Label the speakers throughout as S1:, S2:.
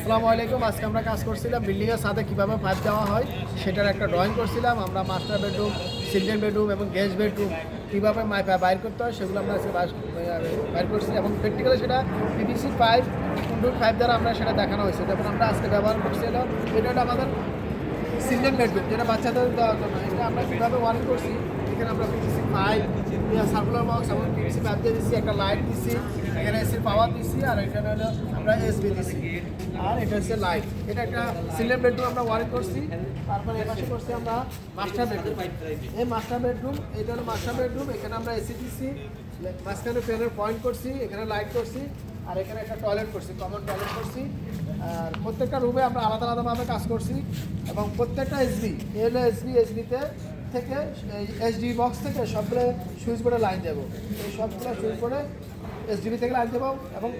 S1: আসসালামু আলাইকুম। আজকে আমরা কাজ করছিলাম বিল্ডিংয়ের সাথে কীভাবে পাইপ দেওয়া হয় সেটার একটা ড্রয়িং করছিলাম। আমরা মাস্টার বেডরুম, চিলড্রেন বেডরুম এবং গেস্ট বেডরুম কীভাবে বাইর করতে হয় সেগুলো আমরা আজকে বাইর করছি এবং প্র্যাকটিক্যালি সেটা পিভিসি পাইপ, কন্ডুইট পাইপ দ্বারা আমরা সেটা দেখানো হয়েছে। যেমন আমরা আজকে ব্যবহার করছিলাম এটা হলো আমাদের চিলড্রেন বেডরুম, যেটা বাচ্চাদের দেওয়ার জন্য। এটা আমরা কীভাবে ওয়ারিং করছি, এখানে আমরা পিভিসি পাইপ, সার্কুলার বক্স এবং পিভিসি পাইপ দিয়ে দিচ্ছি, একটা লাইট দিচ্ছি, এখানে এসির পাওয়ার দিচ্ছি, আর এখানে হলো আমরা এসবি দিচ্ছি, আর এটা হচ্ছে লাইট। এটা একটা চিলড্রেন বেডরুম আমরা ওয়ারিং করছি। তারপরে এ পাশে করছি আমরা মাস্টার বেডরুম। এই মাস্টার বেডরুম, এটা হলো মাস্টার বেডরুম। এখানে আমরা এসি দিচ্ছি, মাঝখানে ফ্যানের পয়েন্ট করছি, এখানে লাইট করছি, আর এখানে একটা টয়লেট করছি, কমন টয়লেট করছি। আর প্রত্যেকটা রুমে আমরা আলাদা আলাদাভাবে কাজ করছি এবং প্রত্যেকটা এসবি এল এসবিতে থেকে এইচডি বক্স থেকে সবগুলো সুইচ বোর্ডে লাইন দেবো। এই সবগুলো সুইচ বোর্ডে এসডিবি থেকে লাইন দেবো এবং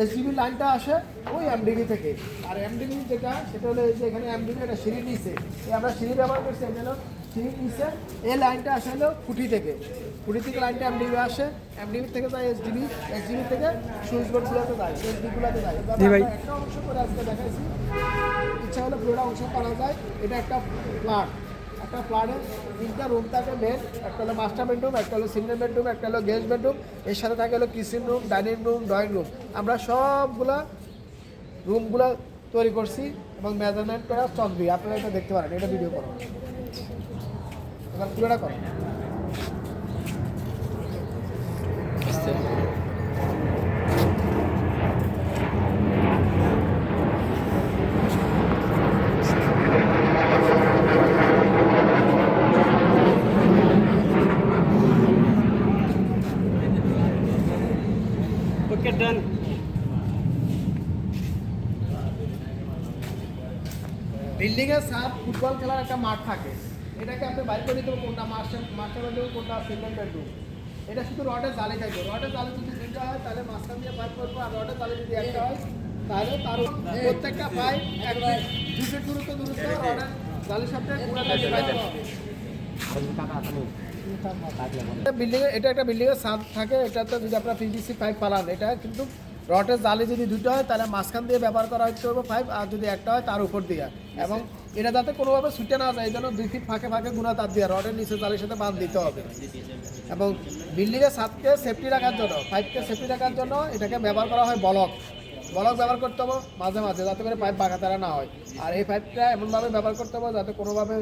S1: এসডিবি লাইনটা আসে ওই এমডিবি থেকে। আর এমডিবি যেটা সেটা হলো যে এখানে এমডিবি একটা সিঁড়ি নিচে, এই আমরা সিঁড়ি ব্যবহার করছি। এটা হলো সিঁড়ি নিচে, এই লাইনটা আসে হলো খুঁটি থেকে লাইনটা এমডিবি আসে, এমডিবি থেকে যায় এসডিবি থেকে সুইচ বোর্ডগুলোতে যায়, এসডিগুলোতে যায়। একটা অংশ করে আজকে দেখাইছি, ইচ্ছা হলে পুরোটা অংশ করা যায়। এটা একটা ফ্ল্যাট, একটা ফ্ল্যাটের তিনটা রুম থাকে মেন, একটা হলো মাস্টার বেডরুম, একটা হলো সিঙ্গেল বেডরুম, একটা হলো গেস্ট বেডরুম, এর সাথে থাকে হলো kitchen room, dining room, drawing room. আমরা সবগুলা রুমগুলো তৈরি করছি এবং মেজারমেন্ট করা চকবি। আপনারা এটা দেখতে পারেন, এটা ভিডিও করো, এবার পুরোটা করো।
S2: Okay, done.
S1: বিল্ডিংয়ের সাথ ফুটবল খেলার একটা মাঠ থাকে, এটাকে আপনি বাইর করে দিতে কোনটা মাস্টার বেডরুম, কোনটা সিঙ্গেল বেডরুম। এটা শুধু রডের জালি থাকবে। রডের জালি যদি দুটো হয় তাহলে মাঝখান দিয়ে পাইপ করবো, আর রডের জালি যদি একটা হয় তাহলে তার প্রত্যেকটা পাইপ 2 ফিট দূরত্ব রডের জালির সাথে বিল্ডিংয়ে। এটা একটা বিল্ডিংয়ের ছাদ থাকে, এটাতে যদি আপনার পিভিসি পাইপ পালান, এটা কিন্তু রডের জালি যদি দুটো হয় তাহলে মাঝখান দিয়ে ব্যবহার করা হচ্ছে পাইপ, আর যদি একটা হয় তার উপর দিয়ে। এবং এটা যাতে কোনোভাবে ছুটে না যায় এই জন্য 2 ফিট ফাঁকে গুণা তার দিয়ে রডের নিচে জালির সাথে বাঁধ দিতে হবে। এবং বিল্ডিংয়ের ছাদকে সেফটি রাখার জন্য, পাইপকে সেফটি রাখার জন্য এটাকে ব্যবহার করা হয় ব্লক ব্যবহার করতে হবে মাঝে মাঝে, যাতে করে পাইপ বাঁকাতারা না হয়। আর এই পাইপটা এমনভাবে ব্যবহার করতে হবে যাতে কোনোভাবে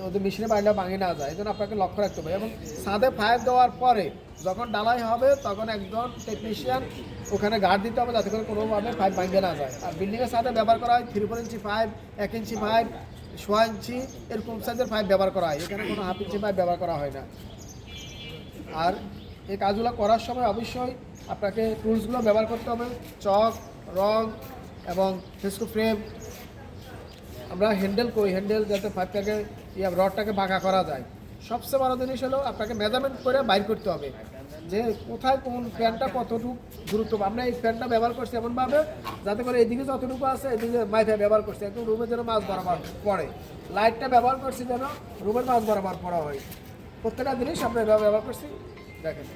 S1: ওদের মেশিনে বাইরে ভাঙে না যায়, এই জন্য আপনাকে লক্ষ্য রাখতে হবে। এবং ছাদে পাইপ দেওয়ার পরে যখন ডালাই হবে তখন একজন টেকনিশিয়ান ওখানে গার্ড দিতে হবে যাতে করে কোনোভাবে পাইপ ভাঙে না যায়। আর বিল্ডিংয়ের সাথে ব্যবহার করা হয় 3-4 ইঞ্চি পাইপ, 1 ইঞ্চি পাইপ, 1.5 ইঞ্চি এরকম সাইজের পাইপ ব্যবহার করা হয়, এখানে কোনো 1/2 ইঞ্চি পাইপ ব্যবহার করা হয় না। আর এই কাজগুলো করার সময় অবশ্যই আপনাকে টুলসগুলো ব্যবহার করতে হবে, চক, রং এবং ফেসকো ফ্রেম। আমরা হ্যান্ডেল করি, হ্যান্ডেল যাতে পাইপটাকে রডটাকে বাঁকা করা যায়। সবচেয়ে বড় জিনিস হলো আপনাকে মেজারমেন্ট করে বাইর করতে হবে যে কোথায় কোন ফ্যানটা কতটুকু গুরুত্ব। আমরা এই ফ্যানটা ব্যবহার করছি এমনভাবে যাতে করে এদিকে যতটুকু আছে এদিকে মাইফা ব্যবহার করছি একদম রুমের যেন মাছ বরাবর পড়ে। লাইটটা ব্যবহার করছি যেন রুমের মাছ বরাবর পড়া হয়। প্রত্যেকটা জিনিস আমরা ব্যবহার করছি, দেখেন।